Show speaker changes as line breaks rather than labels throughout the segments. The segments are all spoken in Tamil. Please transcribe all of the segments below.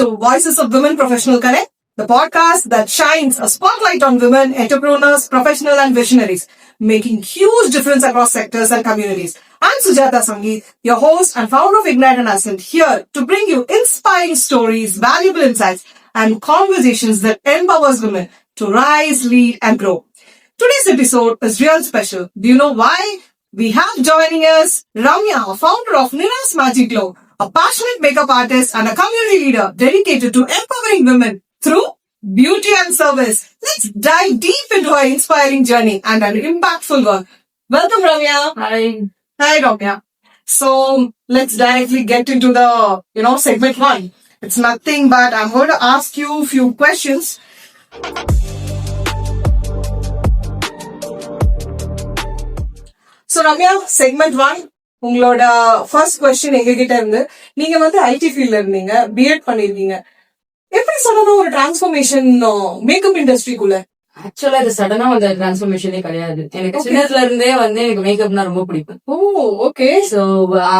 to Voices of Women Professional Connect, the podcast that shines a spotlight on women entrepreneurs, professionals and visionaries, making huge difference across sectors and communities. I'm Sujata Sangeet, your host and founder of Ignite and Ascent, here to bring you inspiring stories, valuable insights and conversations that empowers women to rise, lead and grow. Today's episode is real special. Do you know why? We have joining us Ramya, founder of Nina's Magic Glow, a passionate makeup artist and a community leader dedicated to empowering women through beauty and service. Let's dive deep into her inspiring journey and her impactful work. Welcome, Ramya.
Hi.
Hi, Ramya. So let's directly get into the, segment one. It's nothing but I'm going to ask you a few questions. So, Ramya, segment one. உங்களோட ஃபர்ஸ்ட் கொஸ்டின் எங்ககிட்ட இருந்து நீங்க வந்து ஐடி ஃபீல்ட்ல இருந்தீங்க, பிஎட் பண்ணிருக்கீங்க. எப்படி சொல்லணும் ஒரு டிரான்ஸ்ஃபர்மேஷன் மேக்கப் இண்டஸ்ட்ரிக்குள்ள?
ஆக்சுவலா இது சடனா வந்த டிரான்ஸ்ஃபர்மேஷனே கிடையாது. எனக்கு சின்னதுல இருந்தே வந்து எனக்கு மேக்கப்னா ரொம்ப பிடிக்கும்.
ஓ, ஓகே.
சோ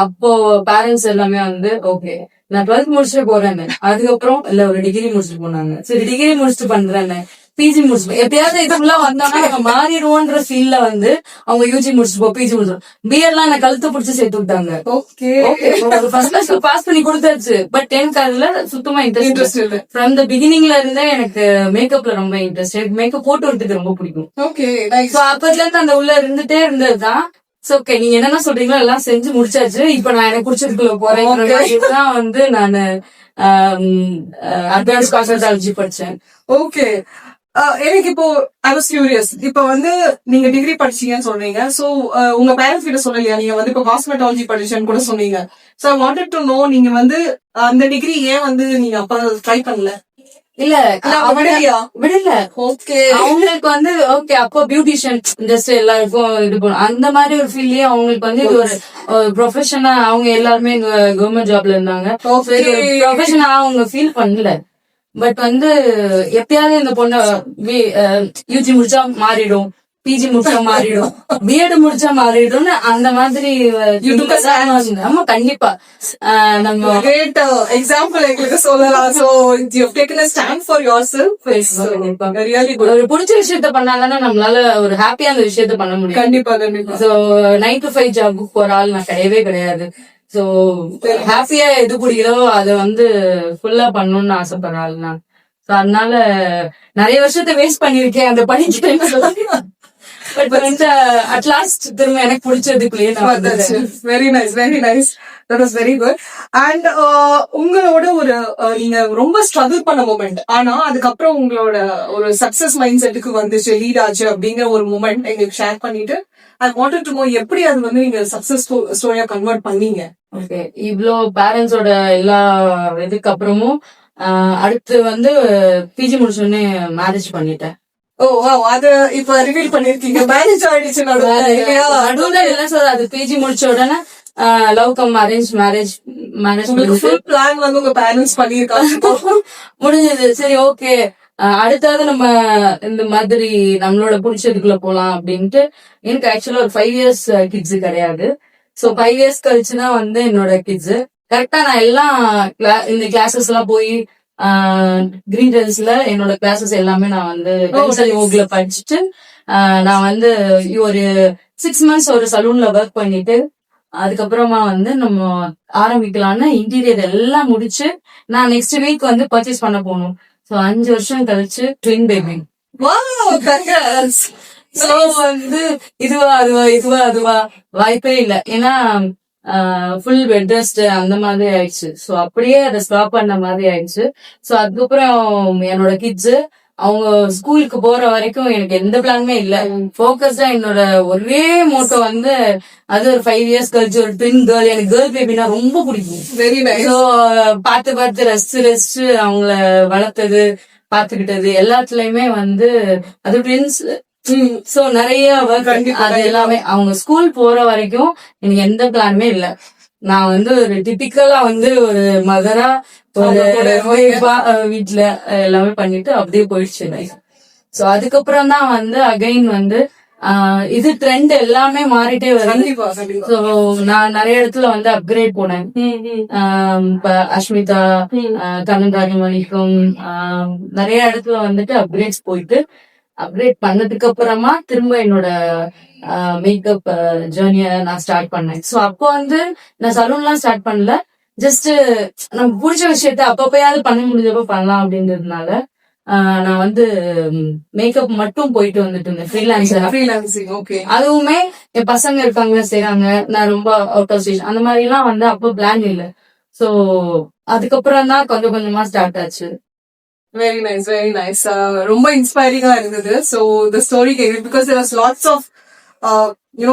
அப்போ பேரண்ட்ஸ் எல்லாமே வந்து ஓகே நான் 12th முடிச்சுட்டு போறேன்னு, அதுக்கப்புறம் இல்ல ஒரு டிகிரி முடிச்சுட்டு போனாங்க. சரி டிகிரி முடிச்சுட்டு பண்றேன்னு, பிஜி முடிச்சு எப்பயாவது இதுக்குள்ள வந்தோம்னா நம்ம மாறிடுவோன்ற ஃபீல்ல வந்து அவங்க யூஜி முடிச்சுட்டு போ, பிஜி முடிச்சு பிஎட்லாம் எனக்கு கழுத்து பிடிச்சி சேர்த்து விட்டாங்க.
ஓகே,
ஃபர்ஸ்ட் கிளாஸ் பாஸ் பண்ணி கொடுத்தாச்சு. பட் எனக்கு அதுல சுத்தமா இன்ட்ரெஸ்ட் இல்லை. ஃப்ரம் த பிகினிங்ல இருந்தே எனக்கு மேக்கப்ல ரொம்ப இன்ட்ரெஸ்ட். எனக்கு மேக்கப் போட்டு வரதுக்கு ரொம்ப பிடிக்கும்.
ஓகே.
அப்பத்துல இருந்து அந்த உள்ள இருந்துட்டே இருந்ததுதான். ஓகே நீங்க என்னென்ன சொல்றீங்களோ எல்லாம் செஞ்சு முடிச்சாச்சு. இப்ப நான் எனக்கு பிடிச்சதுக்குள்ள போறேன். இதுதான் வந்து நான் அட்வான்ஸ் காஸ்மெட்டாலஜி படிச்சேன்.
ஓகே. எனக்கு இப்போ ஐ வாஸ் கியூரியஸ். இப்ப வந்து நீங்க டிகிரி படிச்சீங்கன்னு சொல்றீங்க. சோ உங்க பேரண்ட்ஸ் கிட்ட சொல்லலையா நீங்க வந்து இப்ப காஸ்மெட்டாலஜி படிச்சேன்னு கூட சொன்னீங்க. So I wanted to know, நீங்க வந்து அந்த டிகிரி ஏன் வந்து நீங்க அப்ப ட்ரை பண்ணல?
இல்ல விடல.
ஓகே.
அவங்களுக்கு வந்து ஓகே அப்போ பியூட்டிஷியன் ஜஸ்ட் எல்லாருக்கும் இது பண்ணும் அந்த மாதிரி ஒரு ஃபீல்ட்லயே அவங்களுக்கு வந்து இது ஒரு ப்ரொஃபஷனா அவங்க எல்லாருமே கவர்மெண்ட் ஜாப்ல இருந்தாங்க. ப்ரொஃபஷனா அவங்க ஃபீல் பண்ணல. பட் வந்து எப்பயாவது இந்த பொண்ணு யூஜி முடிச்சா மாறிடும், பிஜி முடிச்சா மாறிடும், பிஎட் முடிச்சா மாறிடும்னு அந்த மாதிரி. ஆமா கண்டிப்பா நம்ம
கிரேட் எக்ஸாம்பிள் எங்களுக்கு சொல்லலாம். So you have taken a stand for yourself. Really good.
ஒரு பிடிச்ச விஷயத்த பண்ணாதானே நம்மளால ஒரு ஹாப்பியா அந்த விஷயத்த பண்ண முடியும்.
கண்டிப்பா கண்டிப்பா.
சோ 9 to 5 ஜாபுக்கு போற ஆள் நான் கிடையவே கிடையாது. சோ ஹாப்பியா எது பிடிக்குதோ அதை வந்து ஃபுல்லா பண்ணணும்னு ஆசைப்படுற ஆள் நான். சோ அதனால நிறைய வருஷத்தை வேஸ்ட் பண்ணிருக்கேன் அந்த படிக்கிறேன்னு. பட் வந்து அட் லாஸ்ட் திரும்ப எனக்கு பிடிச்சதுக்குள்ளேயே நான்.
Very nice, very nice. That was very good. And உங்களோட ஒரு நீங்க ரொம்ப ஸ்ட்ரகிள் பண்ண மூமெண்ட், ஆனா அதுக்கப்புறம் உங்களோட ஒரு சக்சஸ் மைண்ட் செட்டுக்கு வந்துச்சு, லீட் ஆச்சு அப்படிங்கிற ஒரு மூமெண்ட் எங்களுக்கு ஷேர் பண்ணிட்டு ஐ வாண்டட் டு நோ எப்படி அது வந்து நீங்க சக்சஸ் ஸ்டோரியா கன்வெர்ட் பண்ணீங்க.
ஓகே, இவ்ளோ பேரண்ட்ஸோட எல்லா இதுக்கு அப்புறமும் அடுத்து வந்து பிஜி முடிச்சோடனே மேரேஜ் பண்ணிட்டேன்.
ஓ அது இப்ப ரிவீல் பண்ணிருக்கீங்க, மேரேஜ் ஆயிடுச்சு
நடுவுல இல்ல சார். அது பிஜி முடிச்ச உடனே love cum arrange marriage
full plan வந்து உங்க பேரண்ட்ஸ் பண்ணிருக்காங்க.
முடிஞ்சது. சரி ஓகே அடுத்தாவது நம்ம இந்த மாதிரி நம்மளோட பிடிச்சதுக்குள்ள போலாம் அப்படின்ட்டு. எனக்கு ஆக்சுவலா ஒரு 5 years கிட்ஸ் கிடையாது. சோ 5 years கழிச்சுதான் வந்து என்னோட கிட்ஸ். கரெக்டா நான் எல்லாம் இந்த கிளாஸஸ் எல்லாம் போய் கிரீன் ஹில்ஸ்ல என்னோட கிளாஸஸ் எல்லாமே நான் வந்து யோக்ல படிச்சுட்டு நான் வந்து ஒரு 6 months ஒரு சலூன்ல ஒர்க் பண்ணிட்டு அதுக்கப்புறமா வந்து நம்ம ஆரம்பிக்கலாம்னு இன்டீரியர் எல்லாம் முடிச்சு நான் நெக்ஸ்ட் வீக் வந்து பர்ச்சேஸ் பண்ண போகணும். சோ 5 வருஷம் கழிச்சு ட்வின் பேபி. சோ வந்து இதுவா வாய்ப்பே இல்ல. ஏன்னா ஃபுல் பெட் ரெஸ்ட் அந்த மாதிரி ஆயிடுச்சு. சோ அப்படியே அதை ஸ்டாப் பண்ண மாதிரி ஆயிடுச்சு. சோ அதுக்கப்புறம் என்னோட கிட்ஸ் அவங்க ஸ்கூலுக்கு போற வரைக்கும் எனக்கு எந்த பிளானுமே இல்ல. போக்கஸ்டா என்னோட ஒரே மோட்டோ வந்து அது ஒரு 5 years கழிச்சு ஒரு ட்வின் கேர்ள். எனக்கு கேர்ள் பேபினா ரொம்ப பிடிக்கும்.
Very nice.
சோ பார்த்து ரசிச்சு அவங்கள வளர்த்தது பாத்துக்கிட்டது எல்லாத்துலயுமே வந்து அது ட்வின்ஸ். சோ நிறைய அது எல்லாமே அவங்க ஸ்கூல் போற வரைக்கும் எனக்கு எந்த பிளானுமே இல்ல. நான் வந்து ஒரு டிபிக்கலா வந்து ஒரு மதரா ஒரு வீட்டுல எல்லாமே பண்ணிட்டு அப்படியே போயிடுச்சு லைஃப். சோ அதுக்கப்புறம் தான் வந்து அகைன் வந்து இது ட்ரெண்ட் எல்லாமே மாறிட்டே வருது.
கண்டிப்பா கண்டிப்பா.
ஸோ நான் நிறைய இடத்துல வந்து அப்கிரேட் போனேன். இப்ப அஸ்மிதா, கண்ணன் மணிக்கும் நிறைய இடத்துல வந்துட்டு அப்கிரேட்ஸ் போயிட்டு அப்கிரேட் பண்ணதுக்கு அப்புறமா திரும்ப என்னோட மேக்கப் ஜேர்னிய நான் ஸ்டார்ட் பண்ணேன். ஸோ அப்போ வந்து நான் சலூன்லாம் ஸ்டார்ட் பண்ணல, ஜஸ்ட் நம்ம பிடிச்ச விஷயத்த அப்பப்பயாவது பண்ண முடிஞ்சப்போ பண்ணலாம் அப்படின்றதுனால நான் வந்து மேக்கப் மட்டும் போயிட்டு வந்துட்டு இருந்தேன்
ஃப்ரீலான்சிங். ஓகே.
அதுவுமே என் பசங்க இருக்காங்க செய்றாங்க, நான் ரொம்ப அவுட் ஆஃப் ஸ்டேஷன் அந்த மாதிரி எல்லாம் வந்து அப்போ பிளான் இல்ல. சோ அதுக்கப்புறம் தான் கொஞ்சம் கொஞ்சமா ஸ்டார்ட் ஆச்சு.
Very nice very nice. ரொம்ப இன்ஸ்பைரிங்கா இருந்தது. So the story because there was lots of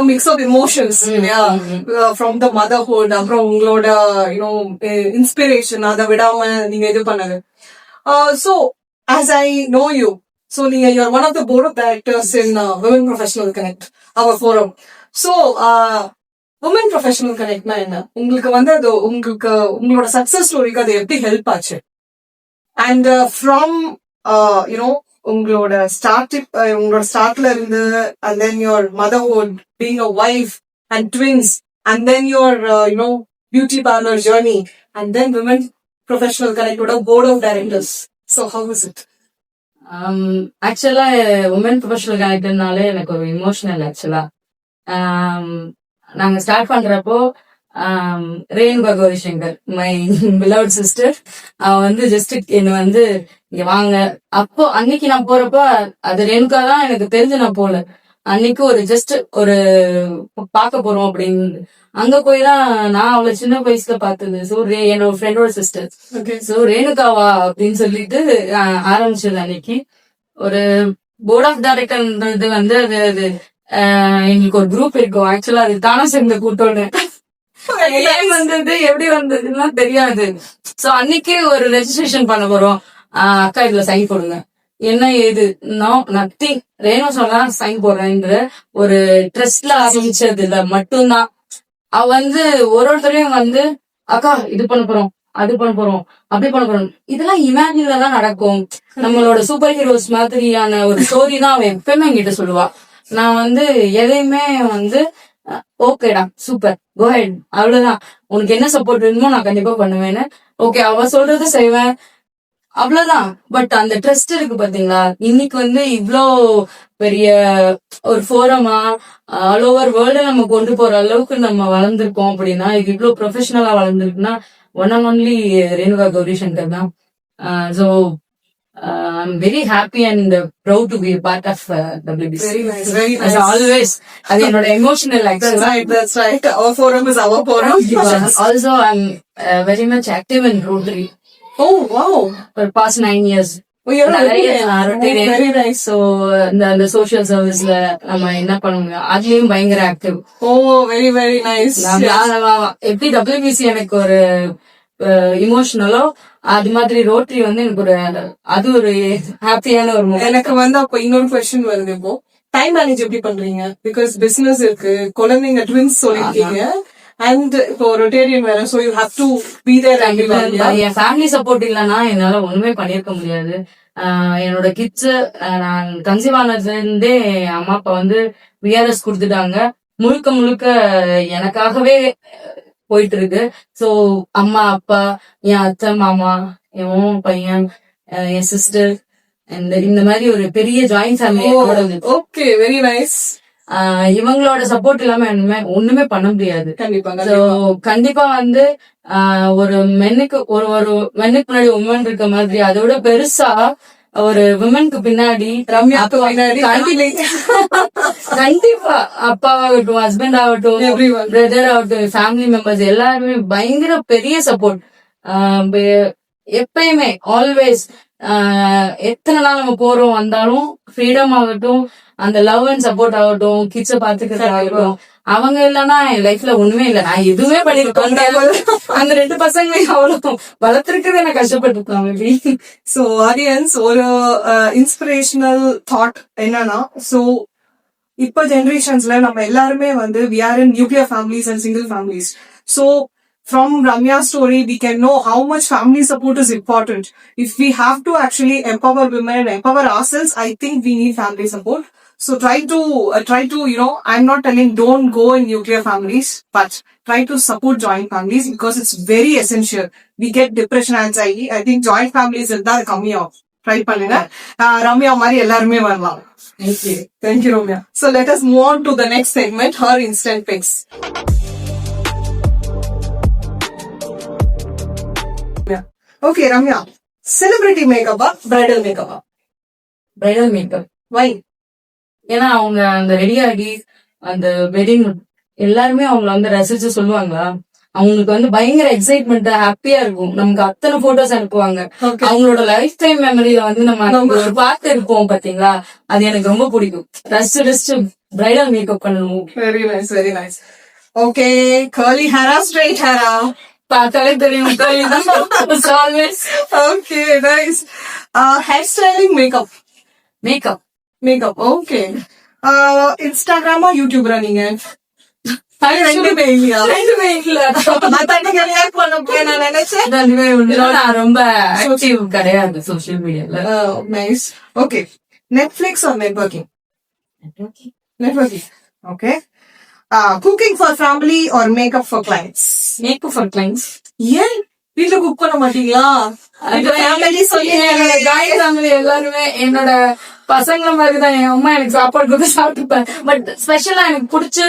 mix of emotions இல்லையா, ஃப்ரம் த மதர்ஹுட், அப்புறம் உங்களோட இன்ஸ்பிரேஷன் அதை விடாம நீங்க இது பண்ணது. So as I know you, so you're one of the board of directors in Women Professional Connect, our forum. So Women Professional Connect na enna, உங்களுக்கு வந்து அது உங்களோட சக்சஸ் ஸ்டோரிக்கு அது எப்படி ஹெல்ப் ஆச்சு? அண்ட் ஃப்ரம் உங்களோட ஸ்டார்ட்ல இருந்து, and then your motherhood, being a wife and twins, and then your beauty parlor journey, and then Women Professional Connect oda board of directors. So how is it?
ஆக்சுவலா உமன் ப்ரொஃபஷனல் கனெக்ட்னாலே எனக்கு ஒரு இமோஷனல். ஆக்சுவலா நாங்க ஸ்டார்ட் பண்றப்போ ரேணுகா கௌரிசங்கர், மை பிலவ்ட் சிஸ்டர், அவ வந்து ஜஸ்ட் என்ன வந்து இங்க வாங்க, அப்போ அன்னைக்கு நான் போறப்போ அது ரேணுகா தான் எனக்கு தெரிஞ்சு நான் போல. அன்னைக்கு ஒரு ஜஸ்ட் ஒரு பார்க்க போறோம் அப்படின்னு அங்க போய் தான் நான் அவளை சின்ன வயசுல பார்த்தது. ஸோ என்னோட ஃப்ரெண்டோட சிஸ்டர். ஸோ ரேணுகாவா அப்படின்னு சொல்லிட்டு ஆரம்பிச்சது. அன்னைக்கு ஒரு போர்ட் ஆஃப் டைரக்டர்ன்றது வந்து அது எங்களுக்கு ஒரு குரூப் இருக்கும். ஆக்சுவலா அது தானே சேர்ந்த கூட்டம்னு ஏன் வந்தது எப்படி வந்ததுன்னா தெரியாது. ஸோ அன்னைக்கு ஒரு ரெஜிஸ்ட்ரேஷன் பண்ண போறோம், அக்கா இதுல சைன் போடுங்க, என்ன ஏது நத்திங், ரேணு சொன்னா சைன் போடுறேன்ற ஒரு ட்ரஸ்ட்ல ஆரம்பிச்சதுல மட்டும்தான். அவ வந்து ஒருத்தரையும் வந்து அக்கா இது பண்ண போறோம், அது பண்ண போறோம், அப்படி பண்ண போறோம், இதெல்லாம் இமேஜின்ல தான் நடக்கும், நம்மளோட சூப்பர் ஹீரோஸ் மாதிரியான ஒரு ஸ்டோரி தான் அவன் எப்பயுமே என்கிட்ட சொல்லுவா. நான் வந்து எதையுமே வந்து ஓகேடா சூப்பர் கோஹெட், அவ்வளவுதான், உனக்கு என்ன சப்போர்ட் வேணுமோ நான் கண்டிப்பா பண்ணுவேன்னு ஓகே அவ சொல்றது செய்வேன், அவ்வளவுதான். பட் அந்த ட்ரஸ்ட் இருக்கு பாத்தீங்களா, இன்னைக்கு வந்து இவ்ளோ பெரிய ஒரு ஃபோரமா ஆல் ஓவர் வேர்ல்டு நம்ம கொண்டு போற அளவுக்கு நம்ம வளர்ந்துருக்கோம் அப்படின்னா, இது இவ்வளவு ப்ரொஃபஷனலா வளர்ந்துருக்குன்னா one and only Renuka Gowrishankar தான். So I'm very happy and proud to be a part of WBC.
Very nice, very nice.
As always, அது என்னோட emotional actually.
That's right. Our forum is our forum.
Also, I'm very much active in Rotary.
Oh, wow.
For past 9 years.
Oh, you're Rotary. Very nice.
So, the social serviceல நம்ம என்ன பண்ணுவோம், அதுலயும் பயங்கர active.
Oh, very, very nice.
எப்படி WBC எனக்கு ஒரு இமோஷனலோ அது மாதிரி ரோட்டரி வந்து எனக்கு ஒரு அது ஒரு ஹாப்பியான ஒரு மூமெண்ட்.
எனக்கு வந்து அப்போ இன்னொரு கொஸ்டின் வருது, இப்போ டைம் மேனேஜ் எப்படி பண்றீங்க? பிகாஸ் பிசினஸ் இருக்கு, குழந்தைங்க ட்வின்ஸ் சொல்லிருக்கீங்க, அண்ட் இப்போ ரொட்டேரியன் வேற, so you have to be there.
என் ஃபேமிலி சப்போர்ட் இல்லைன்னா என்னால ஒண்ணுமே பண்ணிருக்க முடியாது. என்னோட கிட்ஸ் நான் கன்சீவ் ஆனதுல இருந்தே அம்மா அப்பா வந்து விஆர்எஸ் கொடுத்துட்டாங்க, முழுக்க முழுக்க எனக்காகவே போயிட்டு இருக்கு. சோ அம்மா அப்பா, என் அத்தை மாமா, என் பையன், என் சிஸ்டர், இந்த மாதிரி ஒரு பெரிய joint family.
Okay, very nice.
இவங்களோட சப்போர்ட் இல்லாம ஒண்ணுமே பண்ண முடியாது.
கண்டிப்பா.
கண்டிப்பா வந்து ஒரு மென்னுக்கு ஒரு மென்னுக்கு முன்னாடி உமன் இருக்க மாதிரி, அதோட பெருசா ஒரு விமனுக்கு பின்னாடி ரம்யாக்கு பின்னாடி கண்டிப்பா அப்பாவாகட்டும், ஹஸ்பண்ட் ஆகட்டும், பிரதர் ஆகட்டும், ஃபேமிலி மெம்பர்ஸ் எல்லாருமே பயங்கர பெரிய சப்போர்ட். எப்பயுமே ஆல்வேஸ் எத்தனை நாள் நம்ம போறோம் வந்தாலும் ஃப்ரீடம் ஆகட்டும், அந்த லவ் அண்ட் சப்போர்ட் ஆகட்டும், கிட்ஸ பாத்துக்கிறது ஆகட்டும், அவங்க இல்லைன்னா என் லைஃப்ல ஒண்ணுமே இல்லை. நான் எதுவுமே பண்ணிருக்கேன். அந்த 2 பசங்களையும் அவ்வளவு வளர்த்திருக்கிறது எனக்கு கஷ்டப்பட்டிருக்காங்க.
சோ ஆடியன்ஸ், ஒரு இன்ஸ்பிரேஷனல் தாட் என்னன்னா, சோ இப்ப ஜெனரேஷன்ஸ்ல நம்ம எல்லாருமே வந்து we are in nuclear families and single families. So from Ramya's story, we can know how much family support is important. If we have to actually empower women, empower ourselves, I think we need family support. So try to, I'm not telling don't go in nuclear families, but try to support joint families because it's very essential. We get depression, anxiety. I think joint families இருந்தா அது கம்மியாகும். ட்ரை பண்ணுங்க. ரம்யா மாதிரி எல்லாருமே வரலாம். Thank you, Ramya. So let us move on to the next segment, her instant picks. Okay, Ramya. Celebrity makeup, bridal makeup.
Bridal makeup.
Why?
ஏன்னா அவங்க அந்த ரெடி ஆகி அந்த வெட்டிங் எல்லாருமே அவங்கள வந்து ரசிச்சு சொல்லுவாங்களா, அவங்களுக்கு வந்து பயங்கர எக்ஸைட்மெண்ட் ஹாப்பியா இருக்கும். நமக்கு அத்தனை போட்டோஸ் அனுப்புவாங்க. அவங்களோட லைஃப் டைம் மெமரியில வந்து நம்ம ஒரு பார்த்து இருப்போம் பாத்தீங்களா, அது எனக்கு ரொம்ப பிடிக்கும். ரசிச்சு பிரைடல் மேக்கப் பண்ணணும்.
Very nice, very nice. Okay, curly hair, straight hair.
பார்த்தாலே தெரியும். Always.
Okay, nice. Hairstyling, makeup. Makeup, okay. Instagram or YouTuber நீங்க? ரெண்டுமே இல்லையா?
ரெண்டுமே இல்ல.
நீங்க react பண்ண போய் நான் நினைச்சேன்.
நான் ரொம்ப ஆக்டிவ் கிடையாது சோசியல் மீடியால.
Nice. Okay. Netflix or networking? Networking. Okay. Cooking for family or makeup for clients?
Makeup for clients.
ஏன் வீட்ல குக் பண்ண மாட்டீங்களா? ஃபேமிலி சொல்லி
ஜாயின் ஃபேமிலி எல்லாருமே என்னோட பசங்கள மாதிரிதான். என் அம்மா எனக்கு சாப்பாடு கொடுத்து சாப்பிட்டுப்பேன். பட் ஸ்பெஷலா எனக்கு பிடிச்சு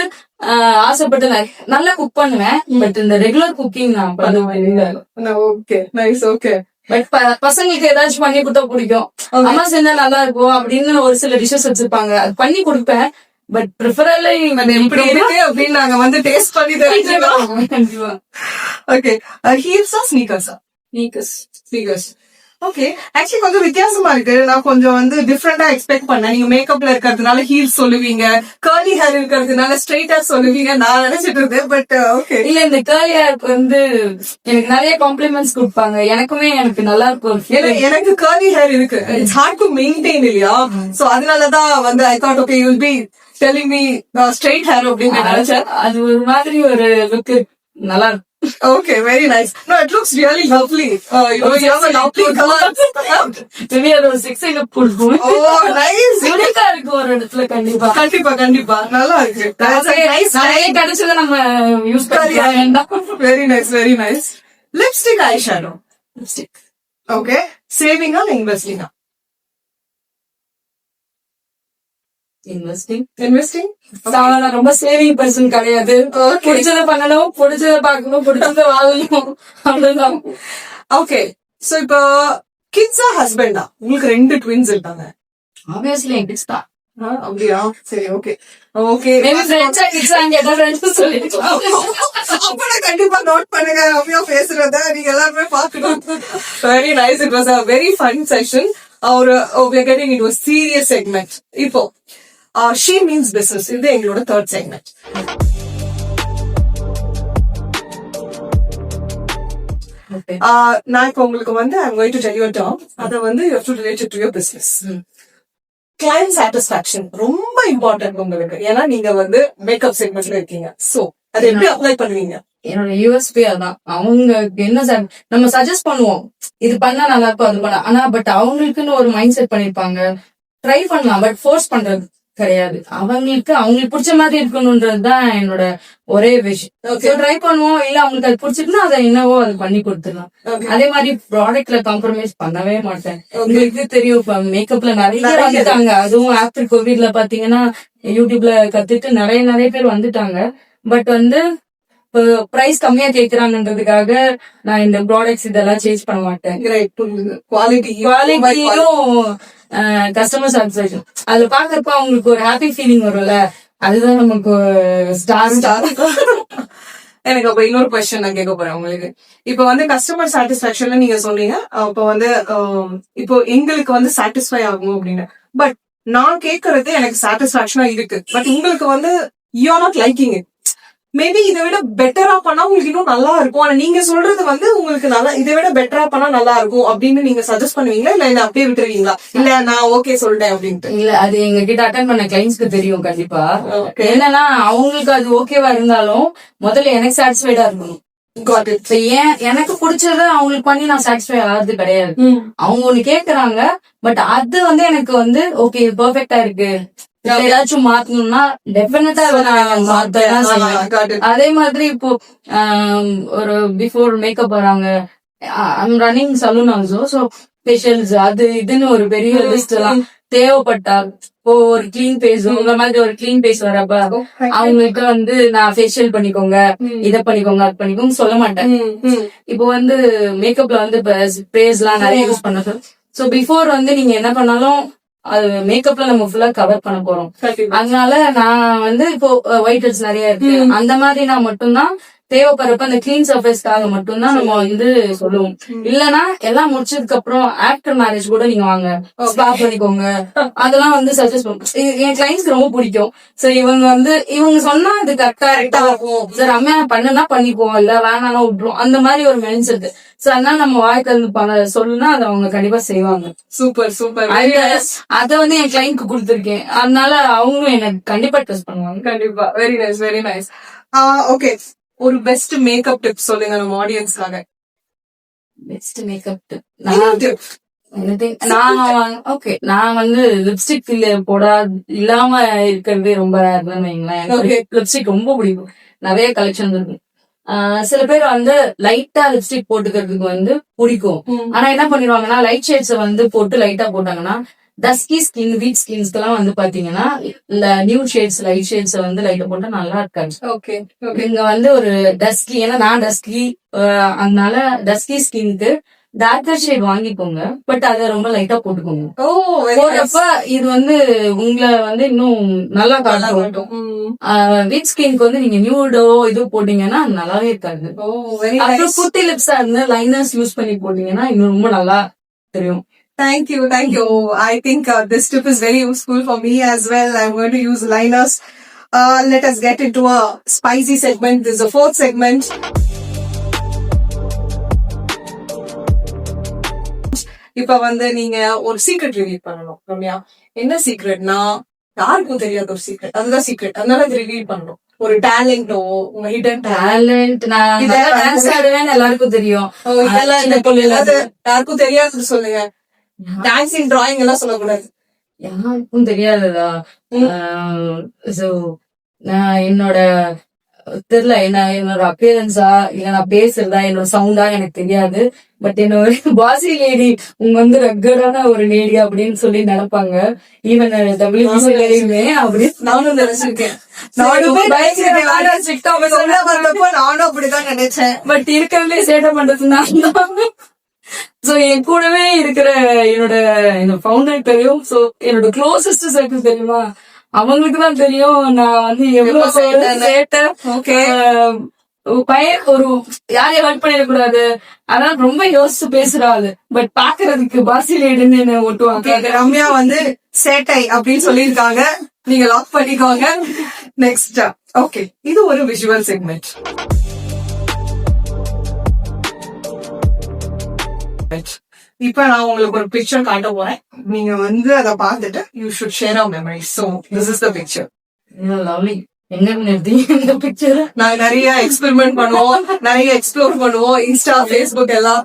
ஆசைப்பட்டு நல்லா குக் பண்ணுவேன். பட் இந்த ரெகுலர் குக்கிங் நான் பண்ணுவேன்.
Okay, nice. ஓகே.
பட் பசங்களுக்கு ஏதாச்சும் பண்ணி கொடுத்தா பிடிக்கும். அம்மா செஞ்சா நல்லா இருக்கும் அப்படின்னு ஒரு சில டிஷஸ் வச்சிருப்பாங்க, அது பண்ணி கொடுப்பேன். பட் ப்ரிஃபரலி
எப்படி இருக்கு அப்படின்னு நாங்க வந்து டேஸ்ட் பண்ணி தெரிஞ்சுக்கலாம். ஓகே, ஹீல்ஸா ஸ்னீக்கர்ஸா? ஸ்னீக்கர்ஸ். ஓகே, ஆக்சுவலி கொஞ்சம் வித்தியாசமா இருக்கு. நான் கொஞ்சம் வந்து டிஃப்ரெண்டா எக்ஸ்பெக்ட் பண்ணேன். நீங்க மேக்கப்ல இருக்கிறதுனால ஹீல்ஸ் சொல்லுவீங்க, கர்லி ஹேர் இருக்கிறதுனால ஸ்ட்ரைட் ஹேர் சொல்லுவீங்க நான் நினைச்சிட்டு இருந்தேன். But okay.
இல்ல, இந்த கர்லி ஹேருக்கு வந்து எனக்கு நிறைய காம்ப்ளிமெண்ட்ஸ் கொடுப்பாங்க. எனக்கு நல்லா இருக்கும்.
எனக்கு கர்லி ஹேர் இருக்கு. இட்ஸ் ஹார்ட் டு மெயின்டைன் இல்லையா? சோ அதனாலதான் வந்து I thought okay you will be telling me straight hair அப்படின்னு நினைச்சேன்.
அது ஒரு மாதிரி ஒரு லுக் நல்லா இருக்கும்.
Okay, very nice. No, it looks really lovely. You have a lovely color.
Maybe அது ஒரு 6 ஐல போடுவோம்.
Oh, nice.
யூனிக்கா இருக்கு ஒரு இடத்துல.
கண்டிப்பா நல்லா இருக்கு.
நிறைய கிடைச்சதை நம்ம யூஸ் பண்ண வேண்டாம்.
Very nice. Lipstick, eyeshadow.
Lipstick.
Okay. Saving or investing? Investing?
நான் ரொம்ப சேவிங் பர்சன் கிடையாது. பிடிச்சத பண்ணணும், பிடிச்சத பாக்கணும், பிடிச்சத வாங்கணும், அவ்வளவுதான்.
ஓகே, சோ இப்போ கிட்ஸா ஹஸ்பண்டா? உங்களுக்கு 2 ட்வின்ஸ் இருக்காங்க.
ஆப்வியஸ்லி என் கிட்ஸ் தான்.
அப்படியா? சரி, ஓகே.
மேபி ஃப்ரெண்ட்ஸா கிட்ஸா கேட்டா ஃப்ரெண்ட்ஸ் சொல்லிக்கலாம்.
அப்ப கண்டிப்பா நோட் பண்ணுங்க அப்படியே பேசுறத நீங்க எல்லாருமே பாக்கணும். Very nice. It was a very fun session. we are getting into a serious segment. இப்போ she means business. இது எங்களோட third segment. நான் இப்ப உங்களுக்கு வந்து I'm going to tell you a term. அத வந்து you have to relate it to your business. Client satisfaction ரொம்ப இம்பார்ட்டன்ட் உங்களுக்கு. ஏன்னா நீங்க வந்து மேக்கப் செக்மெண்ட்ல இருக்கீங்க. சோ அதை எப்படி அப்ளை பண்ணுவீங்க?
என்னோட யூஎஸ்பி அதான். அவங்க என்ன நம்ம சஜஸ்ட் பண்ணுவோம், இது பண்ணா நல்லா இருக்கும், அது பண்ண. ஆனா பட் அவங்களுக்குன்னு ஒரு மைண்ட் செட் பண்ணிருப்பாங்க. ட்ரை பண்ணலாம், பட் ஃபோர்ஸ் பண்றது கிடையாது. அவங்களுக்கு பிடிச்ச மாதிரி இருக்கணும்ன்றதுதான் என்னோட ஒரே விஷயம். ட்ரை பண்ணுவோம், இல்ல அவங்களுக்கு அது பிடிச்சிருக்குன்னா அதை என்னவோ அது பண்ணி கொடுத்துடலாம். அதே மாதிரி ப்ராடக்ட்ல காம்ப்ரமைஸ் பண்ணவே மாட்டேன். உங்களுக்கு தெரியும், இப்ப மேக்கப்ல நிறைய வந்துட்டாங்க. அதுவும் ஆஃப்டர் கோவிட்ல பாத்தீங்கன்னா யூடியூப்ல கத்துட்டு நிறைய பேர் வந்துட்டாங்க. பட் வந்து பிரைஸ் கம்மியா கேக்குறாங்கன்றதுக்காக நான் இந்த ப்ராடக்ட்ஸ் இதெல்லாம் சேஞ்ச் பண்ண மாட்டேன். குவாலிட்டியும் கஸ்டமர் சாட்டிஸ்பேக்ஷன் அதுல பாக்குறப்ப அவங்களுக்கு ஒரு ஹாப்பி ஃபீலிங் வரும்ல, அதுதான் நமக்கு ஸ்டார்.
எனக்கு அப்ப இன்னொரு கொஸ்டின் நான் கேட்க போறேன் உங்களுக்கு. இப்ப வந்து கஸ்டமர் சாட்டிஸ்பேக்ஷன்ல நீங்க சொன்னீங்க, அப்ப வந்து இப்போ எங்களுக்கு வந்து சாட்டிஸ்ஃபை ஆகும் அப்படின்னு. பட் நான் கேக்குறது எனக்கு சாட்டிஸ்பாக்சனா இருக்கு, பட் உங்களுக்கு வந்து you are not liking it. Maybe இதை விட பெட்டரா பண்ணா உங்களுக்கு இன்னும் நல்லா இருக்கும். ஆனா நீங்க சொல்றது வந்து உங்களுக்கு நல்லா இதை விட பெட்டரா பண்ணா நல்லா இருக்கும் அப்படின்னு நீங்க சஜஸ்ட் பண்ணுவீங்களா, இல்ல அப்படியே விட்டுருவீங்களா? இல்ல நான் ஓகே சொல்லிட்டேன் அப்படின்ட்டு.
இல்ல, அது எங்க கிட்ட அட்டென்ட் பண்ண கிளைண்ட்ஸ்க்கு தெரியும் கண்டிப்பா. என்னன்னா அவங்களுக்கு அது ஓகேவா இருந்தாலும் முதல்ல எனக்கு சாட்டிஸ்ஃபைடா இருக்கணும். ஏன் எனக்கு பிடிச்சத அவங்களுக்கு பண்ணி நான் சாட்டிஸ்ஃபை ஆகிறது கிடையாது. அவங்க ஒண்ணு கேக்குறாங்க, பட் அது வந்து எனக்கு வந்து ஓகே பெர்ஃபெக்டா இருக்கு, இல்ல ஏதாச்சும் மாத்தணும்னா டெஃபினட்டா நான் மாத்ததான் செய்வேன். அதே மாதிரி இப்போ ஒரு பிஃபோர் மேக்கப் வராங்க, I'm running salon also. So facials அது இதுன்னு ஒரு பெரிய லிஸ்ட் எல்லாம் தேவைப்பட்டா, இப்போ ஒரு கிளீன் பேஸ் உங்க மாதிரி ஒரு கிளீன் பேஸ் வரப்ப அவங்களுக்கு வந்து நான் ஃபேஷியல் பண்ணிக்கோங்க, இத பண்ணிக்கோங்க, அது பண்ணிக்கோங்க சொல்ல மாட்டேன். இப்போ வந்து மேக்கப்ல வந்து ஸ்ப்ரேஸ் எல்லாம் நிறைய யூஸ் பண்ண. சோ பிஃபோர் வந்து நீங்க என்ன பண்ணாலும் அது மேக்கப்ல நம்ம ஃபுல்லா கவர் பண்ண போறோம். அதனால நான் வந்து இப்போ ஒயிட் ஹெட்ஸ் நிறைய இருக்கு, அந்த மாதிரி நான் மட்டும்தான் தேவைப்படுறப்ப அந்த கிளீன் சர்ஃபேஸ்க்காக மட்டும்தான் நம்ம வந்து சொல்லுவோம். இல்லனா எல்லாம் முடிச்சதுக்கு அப்புறம் ஆஃப்டர் மேரேஜ் கூட நீங்க வாங்க ஸ்பா பண்ணிக்கோங்க, அதெல்லாம் வந்து சஜஸ்ட் பண்ணுவோம். என் கிளைண்ட்ஸ்க்கு ரொம்ப பிடிக்கும். சோ இவங்க சொன்னா அது கரெக்டா இருக்கும். சார் அம்மா பண்ணுனா பண்ணிக்குவோம், இல்ல வேணாலும் விட்டுரும், அந்த மாதிரி ஒரு மென்ஸ் இருக்கு. சோ அதனால நம்ம வாய்க்கு சொல்லுனா அதை அவங்க கண்டிப்பா செய்வாங்க.
Super super.
அத வந்து என் கிளைண்ட்க்கு கொடுத்துருக்கேன், அதனால அவங்களும் எனக்கு கண்டிப்பா ட்ரெஸ் பண்ணுவாங்க.
கண்டிப்பா. Very nice very nice. Okay, ஒரு பெஸ்ட் மேக்கப் டிப் சொல்லுங்க நம்ம ஆடியன்ஸ்க்காக.
பெஸ்ட் மேக்கப் டிப் நான் வந்து லிப்ஸ்டிக் இல்லாம இருக்கிறது ரொம்ப ரேர்னு வைங்களேன். லிப்ஸ்டிக் ரொம்ப பிடிக்கும், நிறைய கலெக்ஷன் இருக்கு. சில பேர் வந்து லைட்டா லிப்ஸ்டிக் போட்டுக்கிறதுக்கு வந்து பிடிக்கும். ஆனா என்ன பண்ணிடுவாங்கன்னா லைட் ஷேட்ஸ் வந்து போட்டு லைட்டா போட்டாங்கன்னா டஸ்கி ஸ்கின் வீட் ஸ்கின்ஸ்க்கெல்லாம் வந்து பாத்தீங்கன்னா நியூ ஷேட்ஸ் லைட் ஷேட்ஸ் வந்து லைட்டா போட்டா நல்லா இருக்காது.
ஓகே,
நீங்க வந்து ஒரு டஸ்கி, ஏன்னா நான் டஸ்கி, அதனால டஸ்கி ஸ்கின்க்கு டார்க்கர் ஷேட் வாங்கிக்கோங்க, பட் அத ரொம்ப லைட்டா போட்டுக்கோங்க. போறப்ப இது வந்து உங்களை வந்து இன்னும் நல்லா காட்டும். வீட் ஸ்கின்க்கு வந்து நீங்க நியூடோ இது போட்டீங்கன்னா நல்லாவே இருக்காது. அப்புறம் குட்டி லிப்ஸா இருந்து லைனர்ஸ் யூஸ் பண்ணி போட்டீங்கன்னா இன்னும் ரொம்ப நல்லா தெரியும்.
Thank you, thank you. I think this tip is very useful for me as well. I'm going to use liners. Let us get into a spicy segment. This is the fourth segment. இப்ப வந்து நீங்க ஒரு சீக்ரெட் ரிவீல் பண்ணணும் ரம்யா. என்ன சீக்ரெட்னா யாருக்கும் தெரியாத ஒரு சீக்ரெட், அதுதான் சீக்ரெட். அதனால அது ரிவீல் பண்ணணும். ஒரு டேலண்டோ, உங்க ஹிடன்
டேலண்ட். நான் டான்ஸ் ஆடுவேன்னு எல்லாருக்கும் தெரியும்,
யாருக்கும் தெரியாது சொல்லுங்க. டான்சிங், டிராயிங் எல்லாம் சொல்லக்கூடாது.
யாருக்கும் தெரியாததா? சோ நான் என்னோட தெரியல, என்னோட அப்பியரன்ஸா இல்ல நான் பேசுறதா என்னோட சவுண்டா எனக்கு தெரியாது. பட் என்னோட பாசி லேடி உங்க வந்து ரெக்கடான ஒரு லேடி அப்படின்னு சொல்லி நினைப்பாங்க. ஈவன் WBCலயுமே அப்படி நானும் நினைச்சிருக்கேன். நானும் அப்படிதான் நினைச்சேன். பட் இருக்கவே சேட்டை பண்றது நான் தான். சோ என் கூடவே இருக்கிற என்னோட ஃபவுண்டர் தெரியும். சோ என்னோட க்ளோசஸ்ட் சர்க்கிள் தெரியுமா, அவங்களுக்கு தான் தெரியும் நான் வந்து எவ்வளவு சேட்டை. பையன் ஒரு யாரையும் ஹர்ட் பண்ணிடக்கூடாது, அதனால ரொம்ப யோசிச்சு பேசுறாரு. பட் பாக்குறதுக்கு பாசிலேடுன்னு என்ன ஓட்டுவாங்க.
ரம்யா வந்து சேட்டை அப்படின்னு சொல்லியிருக்காங்க, நீங்க லாக் பண்ணிக்கோங்க. நெக்ஸ்ட், ஓகே, இது ஒரு விஷுவல் செக்மெண்ட். இப்ப நான் உங்களுக்கு ஒரு பிக்சர் காட்ட போறேன், நீங்க வந்து அதை பார்த்துட்டு you should share our memories. So this is the picture.
Lovely. எங்க நிறுத்தி இந்த பிக்சர்
நாங்க நிறைய எக்ஸ்பெரிமெண்ட் பண்ணுவோம், நிறைய எக்ஸ்ப்ளோர் பண்ணுவோம், இன்ஸ்டா, ஃபேஸ்புக் எல்லாம்.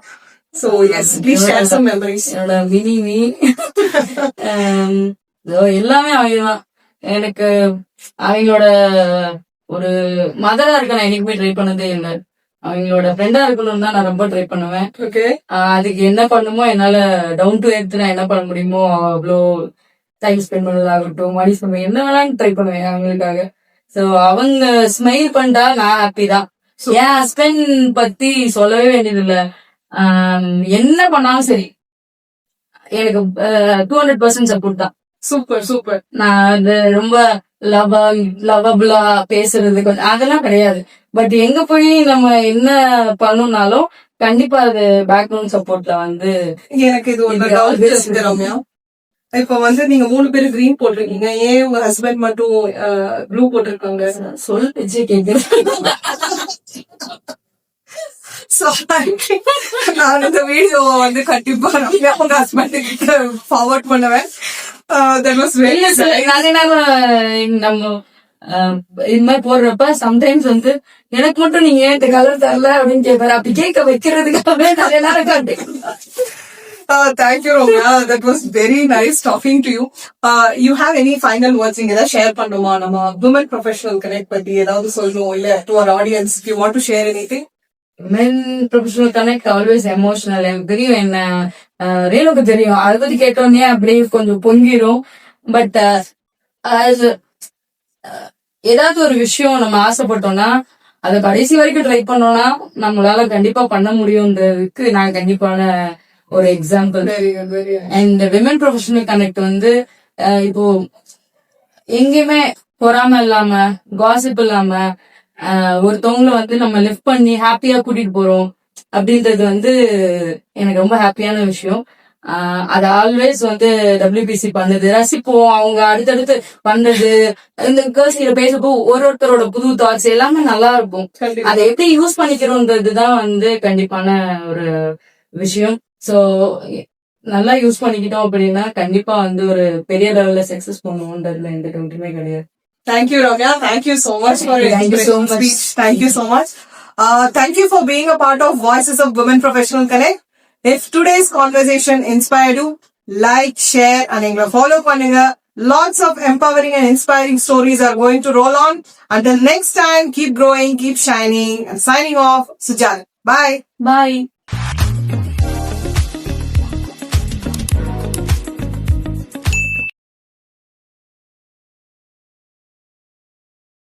So yes, please share some memories.
என்னோட மினி எல்லாமே அவங்கதான். எனக்கு அவங்களோட ஒரு மதரா இருக்க நான் என்னைக்குமே ட்ரை பண்ணதே இல்லை. அவங்களோட ஃப்ரெண்டா இருக்கணும் தான் நான் ரொம்ப ட்ரை பண்ணுவேன். அதுக்கு என்ன பண்ணுமோ என்னால டவுன் டு எர்த் நான் என்ன பண்ண முடியுமோ அவ்வளோ டைம் ஸ்பெண்ட் பண்ணதாகட்டும், மணி ஸ்பெண்ட் என்ன வேணாலும் ட்ரை பண்ணுவேன் அவங்களுக்காக. சோ அவங்க ஸ்மைல் பண்ணிட்டா நான் ஹாப்பி தான். என் ஹஸ்பண்ட் பத்தி சொல்லவே வேண்டியது இல்ல. என்ன பண்ணாலும் சரி எனக்கு 200% சப்போர்ட் தான்.
Super super.
நான் அது ரொம்ப லவபிளா பேசுறது கொஞ்சம் அதெல்லாம் கிடையாது. பட் எங்க போய் நம்ம என்ன பண்ணணும்னாலும் கண்டிப்பா அது பேக்ரவுண்ட் சப்போர்ட்ல வந்து
எனக்கு இது ஒரு ரம்யா. இப்ப வந்து நீங்க 3 பேரும் கிரீன் போட்டிருக்கீங்க, ஏன் உங்க ஹஸ்பண்ட் மட்டும் ப்ளூ போட்டிருக்காங்க?
சொல் பேச்சே கேட்கிறேன்.
நான் இந்த வீடியோவை வந்து கண்டிப்பா உங்க ஹஸ்பண்டுக்கு ஃபார்வர்ட் பண்ணுவேன்.
நம்ம இது மாதிரி போடுறப்ப சம்டைம்ஸ் வந்து எனக்கு மட்டும் நீங்க ஏன் கலர் தரல அப்படின்னு கேட்பாரு. அப்படி கேட்க வைக்கிறதுக்காகவே நிறைய நேரம் காட்டு.
Thank you, Romya. That was very nice talking to you. You have any final words நீங்க ஏதாவது ஷேர் பண்ணுமா? நம்ம women professional connect பத்தி ஏதாவது சொல்லணும் இல்ல to our audience if you want to share anything?
Men professional connect always emotional. எனக்கு தெரியும், என்ன ரேணுக்கு தெரியும், அதை பத்தி கேட்டோன்னே அப்படியே கொஞ்சம் பொங்கிரும். பட் ஏதாவது ஒரு விஷயம் நம்ம ஆசைப்பட்டோம்னா அதை கடைசி வரைக்கும் ட்ரை பண்ணோம்னா நம்மளால கண்டிப்பா பண்ண முடியும்ன்றதுக்கு நான் கண்டிப்பான ஒரு example. And women professional connect வந்து இப்போ எங்கேயுமே பொறாம இல்லாம காசிப் இல்லாம ஒருத்தவங்கள வந்து நம்ம லிஃப்ட் பண்ணி ஹாப்பியா கூட்டிட்டு போறோம் அப்படின்றது வந்து எனக்கு ரொம்ப ஹாப்பியான விஷயம். அது ஆல்வேஸ் வந்து WPC பண்ணுது, ரசிப்போம். அவங்க அடுத்தடுத்து பண்றது, இந்த கேர்ள்ஸ் கிட்ட பேசப்போ ஒருத்தரோட புது தாட்ஸ் எல்லாமே நல்லா இருக்கும். அதை எப்படி யூஸ் பண்ணிக்கிறோன்றதுதான் வந்து கண்டிப்பான ஒரு விஷயம். சோ நல்லா யூஸ் பண்ணிக்கிட்டோம் அப்படின்னா கண்டிப்பா வந்து ஒரு பெரிய லெவல்ல சக்சஸ் பண்ணுவோன்றதுல எந்த டவுட்டுமே கிடையாது.
Thank you, Ramya. Thank you so much for your inspirational speech. Thank you so much. Thank you for being a part of Voices of Women Professional Connect. If today's conversation inspired you, like, share, and engla follow பண்ணுங்க. Lots of empowering and inspiring stories are going to roll on. Until next time, keep growing, keep shining. And signing off, Sujata. Bye.
Bye.